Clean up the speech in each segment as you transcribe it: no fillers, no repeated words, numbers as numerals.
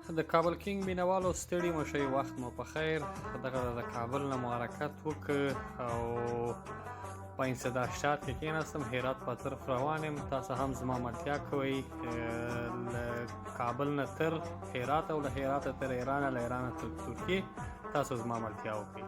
د کابل کینګ مینوالو ستړي مه شئ، وخت مو په خیر. دغه د کابل نه مو حرکت وکړ او په انسداشات کې کېناستم، هرات په طرف روان یم. تاسو هم زما ملتیا کوئ له کابل نه تر هرات او له هراته تر ایران، له ایرانه تر ترکیې. تاسو زما ملتیا وکړئ.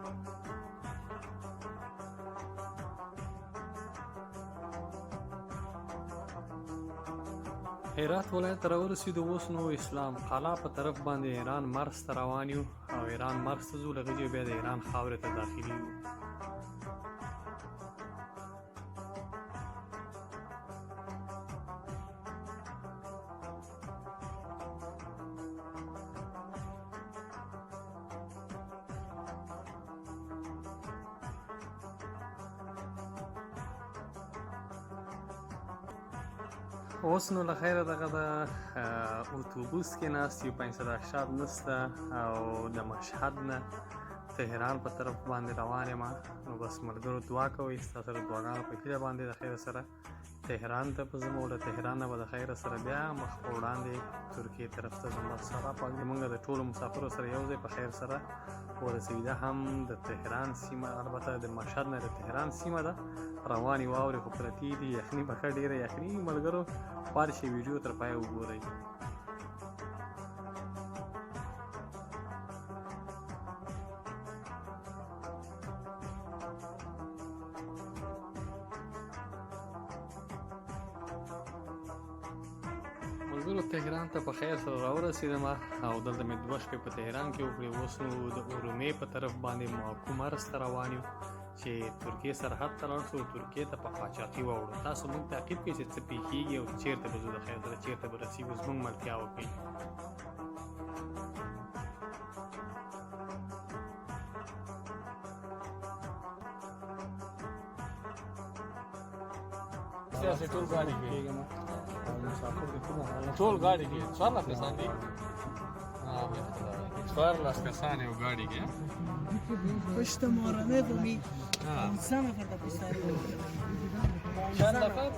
هرات ولایت ته راورسېدو، اوس نو اسلام قلعه په طرف باندې ایران مرز ته روان یو او ایران مرز ته ځو، له هغې بیا د ایران خاورې ته داخلېږو. اوس نو له خیره دغه د اتوبوس کې ناست یو، په انسداشات نسته او د مشهد نه تهران په طرف باندې روان یم. نو بس ملګرو دعا کوئ، ستاسو د دعاګانو په هیله باندې د خیره سره تهران ته به ځم او له تهران نه به د خیره سره بیا مخ په وړاندې ترکیې طرف ته ځم. بس الله پاک دې موږ د ټولو مسافرو سره یو ځای په خیر سره ورسوي. دا هم د تهران سیمه، البته د مشهد نه د تهران سیمه ده. روانې واورې خو پرتې دي، یخني به ښه ډېره یخني. ملګرو پاتې شئ، ویډیو تر پایه وګورئ. ملګرو تهران ته په خیر سره راورسېدم او دلته مې 2 شپې په تهران کې وکړې. اوس نو د ارومې په طرف باندې ماکو مرز ته روان یو چې ترکیې سرحد ته لاړ شو، ترکیې ته په قاچاقي واوړو. تاسو موږ تعقیب کړئ چې څه پېښېږي او چېرته به ځو، د خیر سره چېرته به رسېږو. زموږ ملتیا وکړئ. ټول ګاډي کې ټول ګاډي کې 14 کسان دي. 14 کسان یو ګاډي کې. Questo morame mi sana fatta passare. چند نفر؟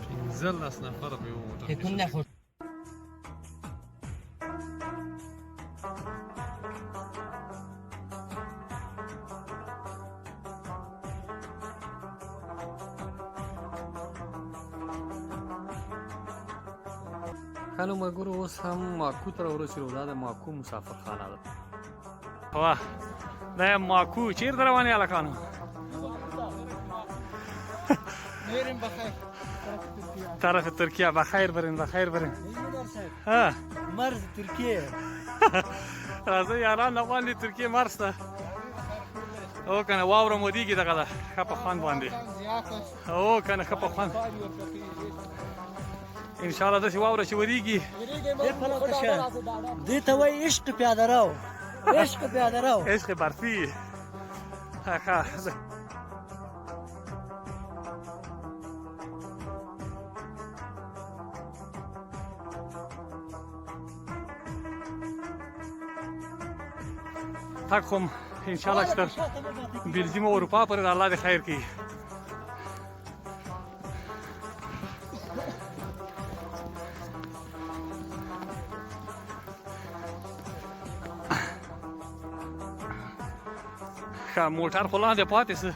پنځلس نفر په یو موټر کې. هلو ملګرو، اوس هم ماکو ته راورسېدو. دا د ماکو مسافرخانه ده. واه دا یم ماکو. چېرته روان یې هلکانو؟ Verin bakayım. طرف ترکیه. بخیر برین، بخیر برین. ها Mars Türkiye. راځئ یاران، افغان دي ترکیې مرز ته. او که نه واوره مودېږي دغه ده ښه په خوند باندې. او که نه ښه په خوند انشاءالله داسې واوره چې ورېږي. دې ته وایي عشق پیاده رو. عشق پیاده رو. عشق برفي. ښه تک خو انشاءالله چې تر بلجیم او اروپا پورې د الله دې خیر کړي. ښه موټر خو لاندې پاتې څه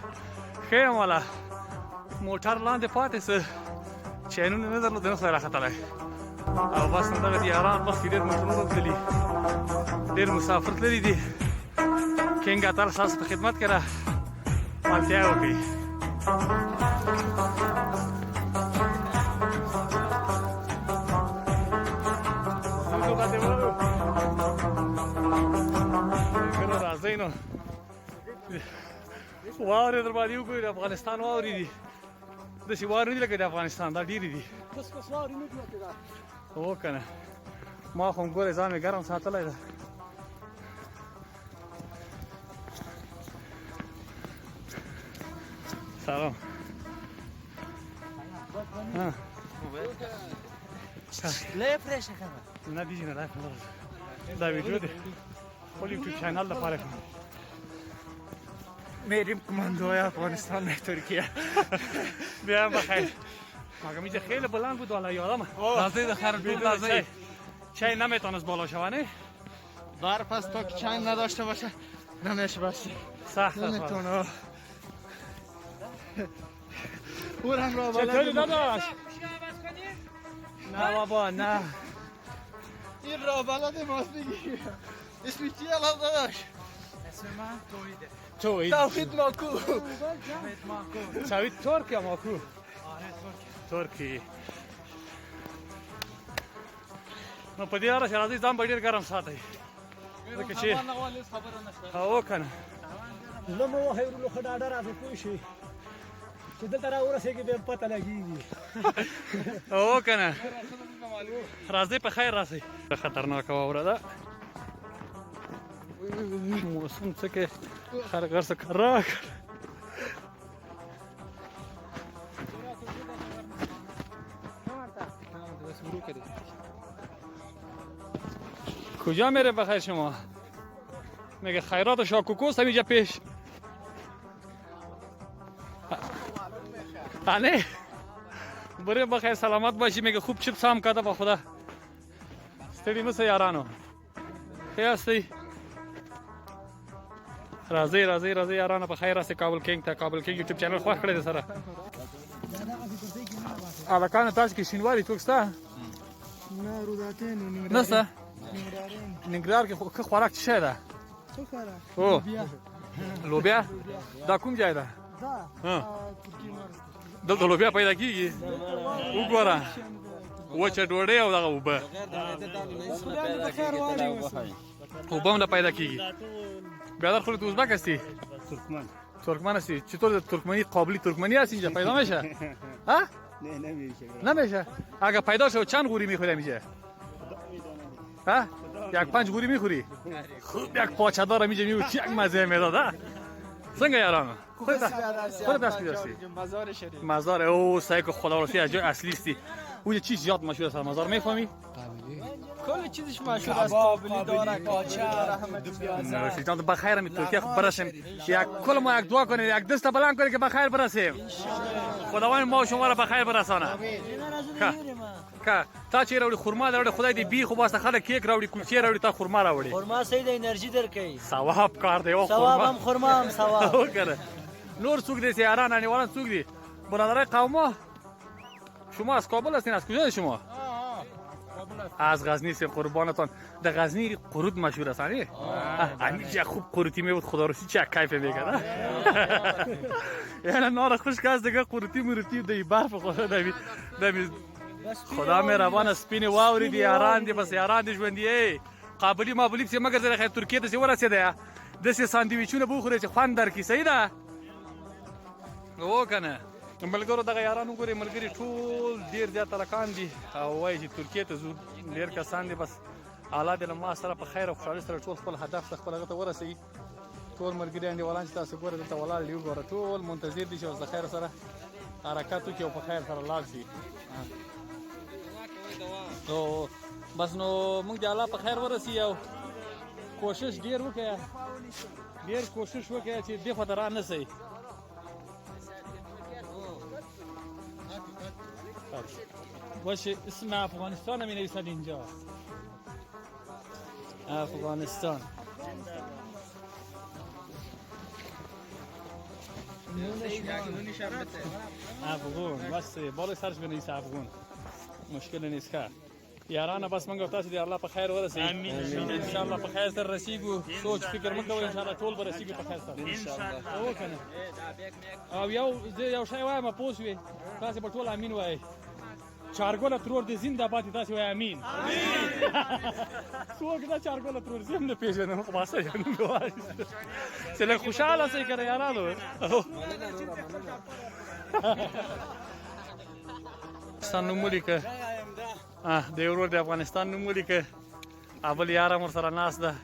ښه یم والا، موټر لاندې پاتې څه چینونه نه درلود، نه خدای راختلی. او بس نو دغه د یاران مخکې ډېر موټرونه تللي، ډېر مسافر تللي دي. کینګ اتل ستاسو په خدمت کې ده، ملتیا یې وکړئ. راځئ نو واورې در باندې وګورئ. د افغانستان واورې دي، داسې واورې نه دي لکه د افغانستان، دا ډېرې دي. هو که نه ما خو هم ګورئ ځان مې ګرم ساتلی ده. سلام. ليه فريشه كمان؟ نه دیجی نه لایف نه دا ویډیو دی خپل یوټیوب چینل لپاره کوم. میریم کماندوی افغانستان به ترکیه. بیایم بخیر. مگه میشه خیلی بلند بود والا یادم. لازه ده خربید لازه. چای نمیتونست بالا شوانه. برف است تا که چند نداشته باشه نمیشه بسته. سخت است. نمیتونه. او رنگ را چطوری داداش؟ نه بابا نه. این را بلد ماست بگی. اسمی چیه الان داداش؟ اسم من توحیده. توحید ماکو. توحید ترک یا ماکو؟ آره ترکی. نو په دې اړه چې راځئ ځان به ډېر ګرم ساتئ ځکه چې هوا که نه زړه مو وهي ورونو ښه ډاډه راځي پوه شئ چې دلته راورسېږي بیا پته لګېږي. هو که نه راځئ په خیر راسئ. خطرناکه واوره ده موسم څه کې خرګر څه کرا کجا میره بخیر شما؟ میگه خیرات شاکوکوست همینجا پیش. نه بره بخیر سلامت باشی. میگه خوب چیپس هم کده با خدا. ستړي مه سئ یارانو. ښه هستئ؟ راځئ راځئ راځئ یارانو په خیر راسئ کابل کینګ ته. کابل کینګ یوټیوب چینل خوښ کړی دی سره. هلکانو تاسو کې شینواري څوک شته؟ نه روداتین نشته؟ ننګرهار کې ښه خوراک څه شی ده؟ څه خوراک؟ او لوبیا؟ دا کوم ځای ده؟ دلته لوبیا پیدا کیږي؟ وګوره وچه ډوډۍ او دغه اوبه اوبه هم نه پیدا کیږي. برادر خودت ازبک هستی؟ ترکمن هستی؟ چطور ترکمنی قابلی ترکمنی هست اینجا پیدا میشه؟ ها؟ نه نمیشه. اگه پیدا شد چند غوری میخوری اینجا؟ ها؟ یک 5 غوری میخوری؟ خوب یک پاچه دار اینجا میوش یک مزه میداد. څنګه یارانو؟ خودت دست می‌دستی؟ مزار شریف. مزار او سعی که خدا راستی از جای اصلی استی. اونجا چیز زیاد مشهور است مزار میفهمی؟ کل چیزش مشهور است. قابلی داره، پاچه داره، همه نه سیستان بخیر می ترکیه برسیم. یک کل ما یک دعا کنید یک دست بلند کنید که بخیر برسیم. خداوند ما شما را بخیر برسانه. که تا چی راوړي خورما راوړي خدای دې بی خو واسه خلک کیک راوړي کلچې راوړي تا خورما راوړي. خورما صحیح د انرژي درکوي. ثواب کار دی او ثواب هم خورما هم ثواب. وکړه. نور څوک دې یاران انیوالان څوک دي؟ برادرای قوما شما از کابل هستین؟ از کجا شما؟ از غزنی سیم قربانتان. در غزنی قرود مشهور است نه؟ همیشه خوب قروتی میبود خدا رو چه کیف میکنه. یعنی نار خوش کاست دیگه قروتی مروتی دی برف خدا دمی خدا مهربان سپین واوری دی یاران دی بس یاران دی ژوندۍ قابلی مابلی چې مگر زره خیر ترکیه ته ورسېده د سه ساندویچونه بوخوري چې خوند درکې صحیح ده او کنه. ملګرو دغه یاران وګورئ ملګري ټول ډېر زیات هلکان دي او وایي چې ترکیې ته ځو. ډېر کسان دي بس الله دې له ما سره په خیر او خوشحالۍ سره ټول خپل هدف ته خپل هغه ته ورسوي. ټول ملګري انډیوالان چې تاسو ګورئ دلته ولاړ دي وګوره ټول منتظر دي چې اوس د خیر سره حرکت وکړي او په خیر سره لاړ شي. نو بس نو موږ د الله په خیر ورسي او کوشش ډېر وکړه ډېر کوشش وکړه چې دې خواته را نه سئ. باشه اسم افغانستان می نویسد اینجا. افغانستان افغان بس بالای سرش بنویسه افغان مشکل نیست که یارانه بس منگو تاسو دی الله په خیر ورسي. ان شاء الله په خیر سره رسیږو. سوچ فکر مکوئ ان شاء الله ټول به رسیږو په خیر سره ان شاء الله. او کنه او یو شی وایم پوسوي تاسو په ټول امین وای. چارګوله ترور دې زنده باد تاسو وای امین. څوک دا چارګوله ترور زنده پیژنه خو واسه یې نو وای. سله خوشاله سي کړه یارانو. افغانستان نوم ولیکه. د ورور د افغانستان نوم ولیکه. اول یارم ورسره ناست ده.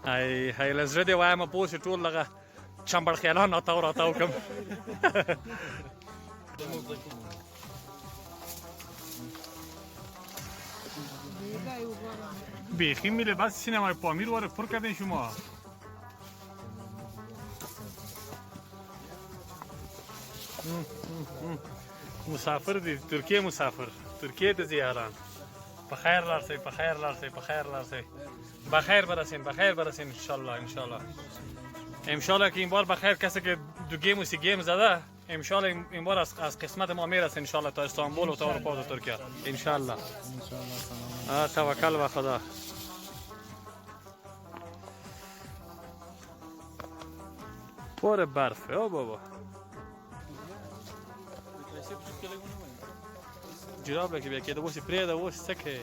هی هی له زړه دې وایم پوه شو ټول لغه چمبړ خیالان راتاو راتاو کوم. بیخی میله بس سینمای پامیر وارد پر کردین شما. مسافر دي ترکیه مسافر ترکیه ته زیاران په خیر لاړ شئ په خیر لاړ شئ په خیر لاړ شئ بخیر برسین بخیر برسین انشالله انشالله که این بار بخیر کسی که دو گیم و سی گیم زده انشالله این بار از قسمت ما میرسه انشالله تا استانبول و تا اروپا و تا ترکیه انشالله توکل به خدا پر برفه او بابا جراب لکه بیا که دوسی پریده وسی سکه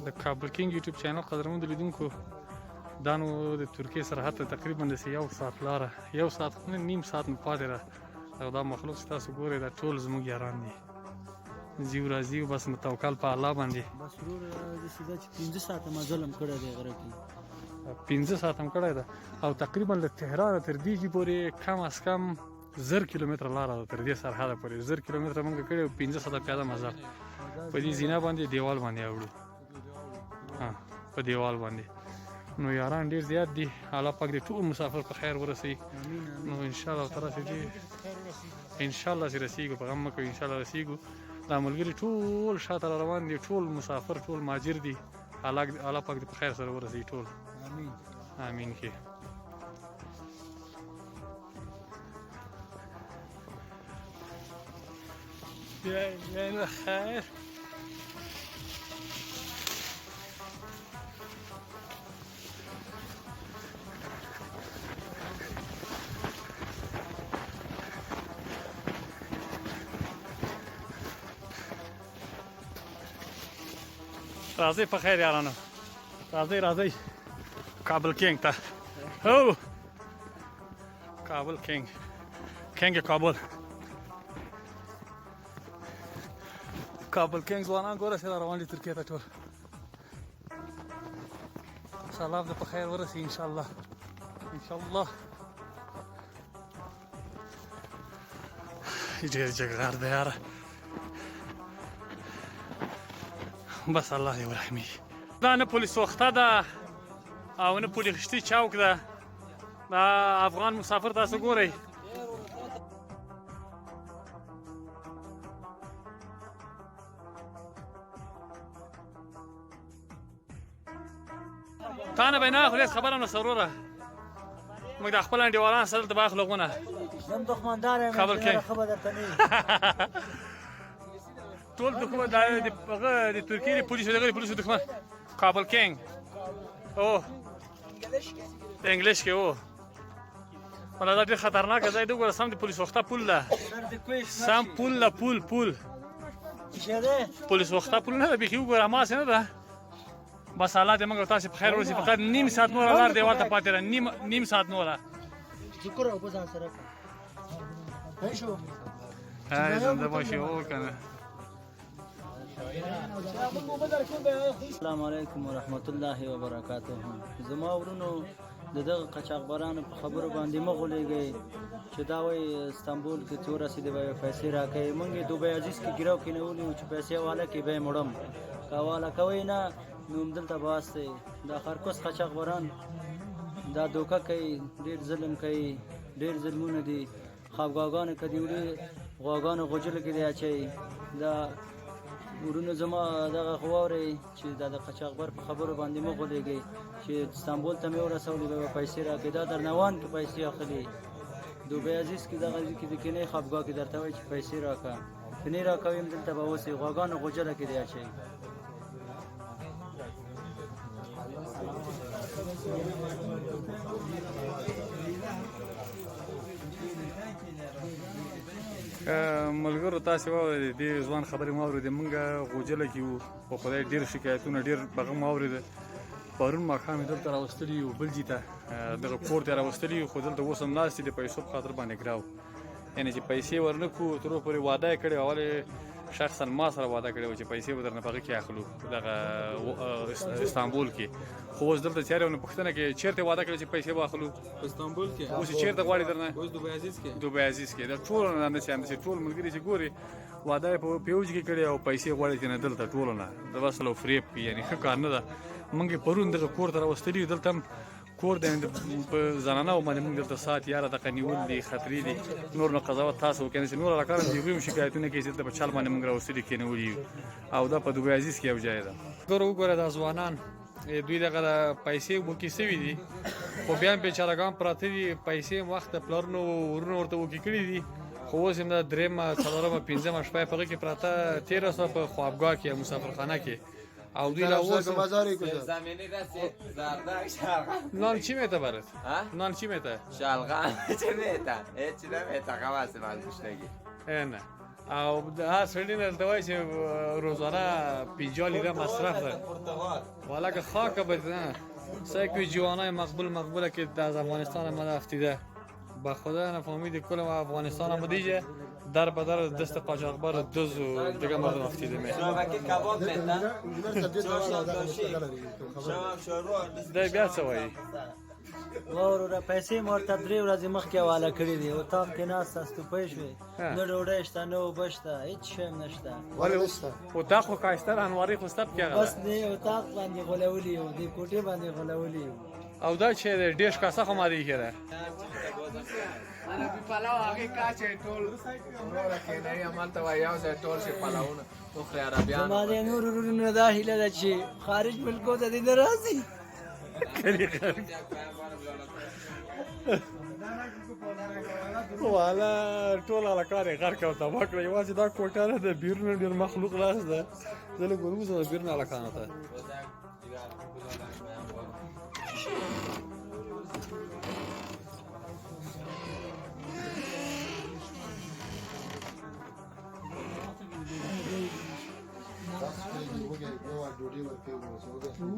د کابل کینګ یوټیوب چینل قدرمن لیدونکو دا نو د ترکیې سرحد ته تقریبا د 1 ساعت لاره 1 ساعت نه نیم ساعت مې پاتې ده او دا مخلوق چې تاسو ګورئ دا ټول زموږ یاران دي زیو راځي او بس متوکل په الله باندې بس ورور د سیده چې 15 ساعته ما ظلم کړی دی غره کې 15 ساعت هم کړی ده او تقریبا له تهران تر دیږي پورې کم از کم 1000 کیلومتر لاره ده تر دې سرحده پورې 1000 کیلومتر موږ کړی او 15 ساعته پیاده مزل په دې زینه باندې دیوال باندې اوړو په دیوال باندې نو یاران ډیر زیات دي الله پاک دې ټول مسافر په خیر ورسي نو ان شاء الله تعالی چې ان شاء الله چې رسیږو په غم مکو ان شاء الله رسیږو دا ملګری ټول شاته روان دي ټول مسافر ټول ماجر دي الله پاک دې په خیر سره ورسي ټول امين امين کې يا خير راځي په خیر یارانو راځي کابل کینګ ته هو کابل کینګ کابل کینګ ځوانان ګوره سره روان دي ترکیه ته ټول ان شاء الله په خیر ورسي ان شاء الله ډېر جګړه ده یاره بس الله دې ورحمي دا نه پولیس وخته ده او نه پولیسشتي چوک ده دا افغان مسافر تاسو ګورئ تا نه به نه خو خبره نه سروره موږ د خپل انډیوالان سره د باغ لغونه زم دښمندار یم کابل کې خبر درته نه ټول دښمن د ترکیې د پولیسو دغه پولیسو دښمن کابل کینګ او انګلیش کې او ولا دا ډېر خطرناک ځای دی ګوره سم د پولیس وخته پول ده سم پول ده پول پولیس وخته پول نه ده بیخي وګوره هماسې نه ده بس الله دې موږ تاسو په خیر ورسي فقط نیم ساعت نور لار دی ورته پاتې ده نیم ساعت نوره ذکر او په ځان سره هي شو زنده باشي او کنه السلام علیکم ورحمت الله وبرکاته زما ورونو دغه قاچاقبرانو په خبرو باندې مغولېږي چې دا وایي استانبول کې څو رسیدې به پیسې راکوي موږ دوبۍ عزیز کې ګیراو کې نیولي وو چې پیسې والا کې به یې مړم که والا کوئ نه نو همدلته باس دی دا خرکوس قاچاقبران دا دوکه کوي ډېر ظلم کوي ډېر ظلمونه دي خوابګاګانو که دي وړي غواګانو غوجلو کې دی اچوي دا ورونو زما دغه خو واورئ چې دا د قاچاقبر په خبرو باندې مه غولېږئ چې استانبول ته مې ورسولې به پیسې راکړي دا درنوان کې پیسې اخلي دوبۍ عزیز کې دغه کې د کینې خوابګاه کې درته وایي چې پیسې راکړه که نه راکوي همدلته به اوسئ غواګانو غوجله کې دی اچوي ملګرو تاسو واورئ دې ځوان خبرې مو اورېدې موږ غوجله کې وو خو خدای ډېر شکایتونه ډېر بغه مو اورېده پرون ماښام یې دلته راوستلي یو بل ځای ته دغه کور ته یې راوستلي خو دلته اوس هم ناست دي د پیسو په خاطر باندې ګراو یعنې چې پیسې ورنه کړو تر اوسه پورې وعده یې کړې اول شخصا ما سره واده کړی و چې پیسې به درنه په هغه کې اخلو دغه استانبول کې خو اوس دلته چېرې ونه پوښتنه کې چېرته واده کړی چې پیسې به اخلو استانبول کې اوس چېرته غواړي درنه اوس دوبۍ عزیز کې دوبۍ عزیز کې دا ټول نه چې ټول ملګري چې ګوري واده یې په پیوج کې کړی او پیسې غواړي چې نه دلته ټولو نه د بس لو فریب کې یعنی ښه کار نه ده موږ پرون دغه کور ته راوستلي دلته هم کور د په زنانه باندې موږ دلته ساعت یاره دغه نیول دي خطرې دي نور نه قضاوت تاسو وکړئ چې نور علاقه دي هم شکایتونه کوي چې دلته په چل باندې موږ راوستلي کېنولي او دا په دوبۍ عزیز کې یو ځای ده وګوره دا ځوانان دوی دغه پیسې وکې سوي دي خو بیا هم بیچارهګان پراته دي پیسې وخت د پلرونو ورونو ورته وکې کړي دي خو اوس هم دا درېیمه څلورمه پنځمه شپه یې په هغه کې پراته تېره شوه په خوابګاه کې مسافرخانه کې او دوی لا اوس نان چی میته برات؟ نان چی میته؟ شلغم چی میته؟ هیچی نمیته قواسم از گوشتگی نه او هر سړی نه دلته وایي چې روزانه 50 لیره مصرف ده والا که خاک بدن سعی جوانای مقبوله که از افغانستان ما رفتیده با خدا نفهمید کل افغانستان هم دیگه در به در دست قاچاقبر دوز و دیگه مردم افتیده می شبکه کباب میتن ده بیا څه وایي وروره پیسې مرته 3 ورځې مخکې حواله کړې دي اتاق کې ناسته ستوپی شوې نه ډوډۍ شته نه اوبه شته هېڅ شی هم نشته اتاق خو ښایسته ده انواري خو سته پکې هغه بس دې اتاق باندې غولولي یو دې کوټې باندې غولولي یو او دا چې د ډېش کاسه خو ما دی کېده زما د نور ورونو دا هیله ده چې خارج ملکو ته دې نه راځي والا ټول علاقه یې غر کې تباه کړه یوازې دا کوټه ده د بیرون ډېر مخلوق راز ده زه له ګروزه د بیرون علاقه نه ته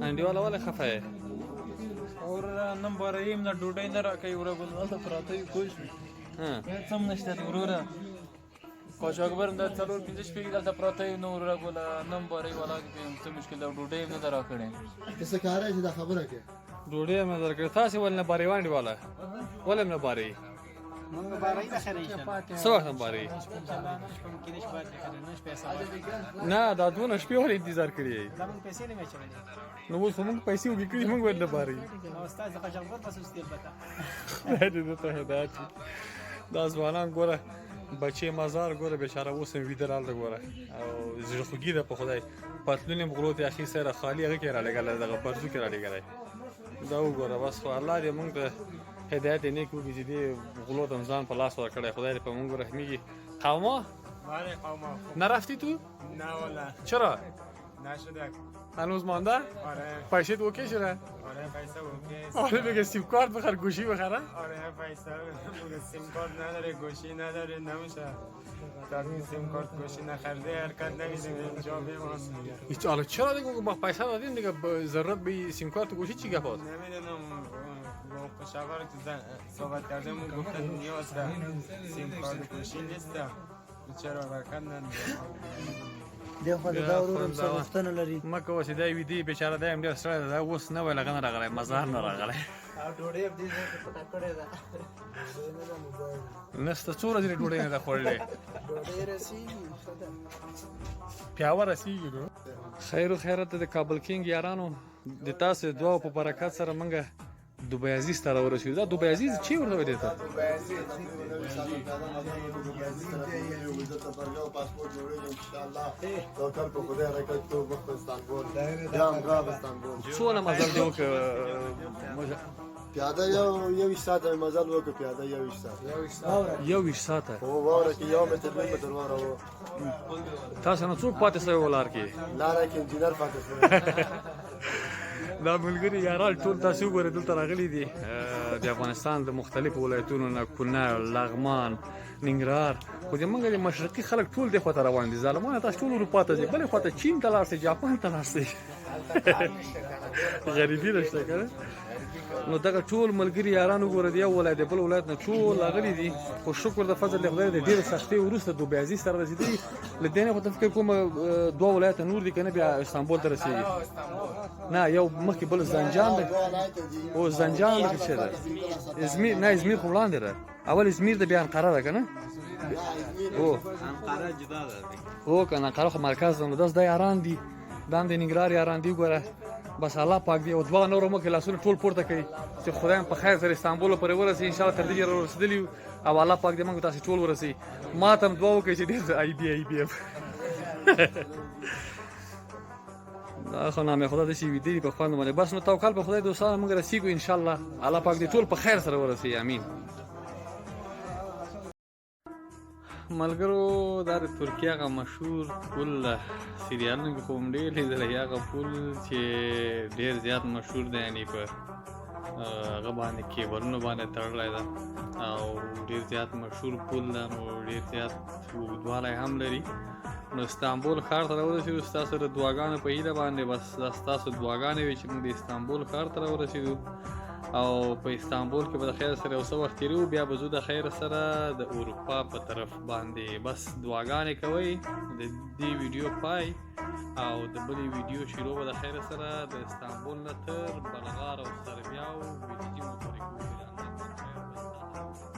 انډیواله ولې خفه یې اور نمبر ایم نه ډوډۍ نه راکوي ورګل دلته پراته وي پوه شوې هېڅ هم نشته دی وروره قاچاقبر هم دا 4-5 شپې دلته پراته وي نو ورګل نمبر یې ولاګ څه مشکل ده ډوډۍ هم نه ده راکړې څه کار دی دا خبره کې ډوډۍ هم نه درکړې تاسې ولې نه بارې وانډې والا ولې نه بارې څه وخت نه بارې نه دا دونه شپې ولې انتظار کړی یې نو اوس خو موږ پیسې وګې کړي موږ ولې نه بارې خدای دې درته هدایت وي دا ځوانان ګوره بچې مزار ګوره بیچاره اوس هم ویده راله ګوره او زړه خوږي ده په خدای پتلون یې غلو ته اخي سره خالي هغه کې رالېږلی دغه برزو کې رالېږلی دا وګوره بس خو الله دې موږ ته هدایت یې نیک وکړي چې دې غلو ته ځان په لاس ورکړی خدای دې په موږ رحمیږي قوما نرفتی تو؟ نه والا چرا؟ نشده هنوز مانده؟ آره پیسیت اوکی شده؟ آره پیسه اوکی آره بگه سیم کارت بخر گوشی بخره؟ آره پیسه سیم کارت نداره گوشی نداره نمیشه تا سیم کارت گوشی نخرده حرکت نمیشه اینجا بیماس هیچ حالا چرا دیگه با پیسه دادیم دیگه ضرورت به سیم کارت گوشی چی گپ است؟ نمیدونم با پشاور که صحبت کردم گفتن نیاز داره سیم کارت گوشی نیست چرا حرکت نداره دی خو دا ورور څه غوښتنه لري ما کوه چې دا وی دی بیچاره دا هم ډېر ستړی دی دا اوس نه وی لغه نه راغلی مزار نه راغلی او ډوډۍ هم دې ځای کې پټه کړې ده نسته څو ورځې ډوډۍ نه ده خوړلې ډوډۍ رسېږي ښه ده پیاوه رسېږي نو خیر و خیرت د کابل کینګ یارانو د تاسو دعاو په برکت سره موږ دوبۍ عزیز ته راورسېدو دا دوبۍ عزیز چی ورته ویلی ته څونه مزل دی وکړه پیاده یو ساعت مزل وکړه پیاده یو ساعت یو ساعته او واوره کې یو متر دوه متر واوره و تاسو نه څوک پاتې سوی ولار کې لاره کې انجینر پاتې شو دا ملګري یاران ټول تاسو وګورئ دلته راغلي دي د افغانستان د مختلفو ولایتونو نه کونړ لغمان ننګرهار خو د موږ د مشرقي خلک ټول دې خواته روان دي ظالمانه تاسو ټول اروپا ته ځئ بلې خواته چین ته لاړ شئ جاپان ته لاړ شئ غریبي نشته که نه نو دغه ټول ملګري یاران وګوره د یو ولایت د بل ولایت نه ټول راغلي دي خو شکر د فضل د خدای د ډېرې سختۍ وروسته دوبی عزیز سره رسېدلي له دې نه خو ته فکر کوم دوه ولایته نور دي که نه بیا استانبول ته رسېږي نه یو مخکې بل زنجان دی او زنجان دی که څه ده ازمیر نه ازمیر خو وړاندې ده اول ازمیر د بیا انقره ده که نه انقره جدا ده هو که انقره خو مرکز ده نو داس دا یاران دي دا هم د ننګرهار یاران دي وګوره بس الله پاک دی او دوه نورو مخکې لاسونه ټول پورته کوي چې خدای هم په خیر سره استانبول پورې ورسوي انشاءالله تر دې را رسېدلي یو او الله پاک دې موږ تاسې ټول ورسوي ما ته هم دعا وکړئ چې ډېر آی بي اف دا خو نامې خدا داسې ویده دي په خوند باندې بس نو توکل په خدای دوستانو موږ رسېږو انشاءالله الله پاک دې ټول په خیر سره ورسوي امین ملګرو دا د ترکیې هغه مشهور پل سریالونو کې خو هم ډېر لیدلی هغه پل چې ډېر زیات مشهور دی یعنې په هغه باندې کیبلونو باندې تړلی ده او ډېر زیات مشهور پل ده نو ډېر زیات اوږدوالی هم لري نو استانبول ښار ته راورسېدو ستاسو د دعاګانو په هیله باندې بس دا ستاسو دعاګانې وې چې موږ د استانبول ښار ته راورسېدو او په استانبول کې به د خیر سره یو څه وخت تېرو بیا به ځو د خیر سره د اروپا په طرف باندې بس دعاګانې کوئ د دې ویډیو پای او د بلې ویډیو شروع به د خیر سره د استانبول نه تر بلا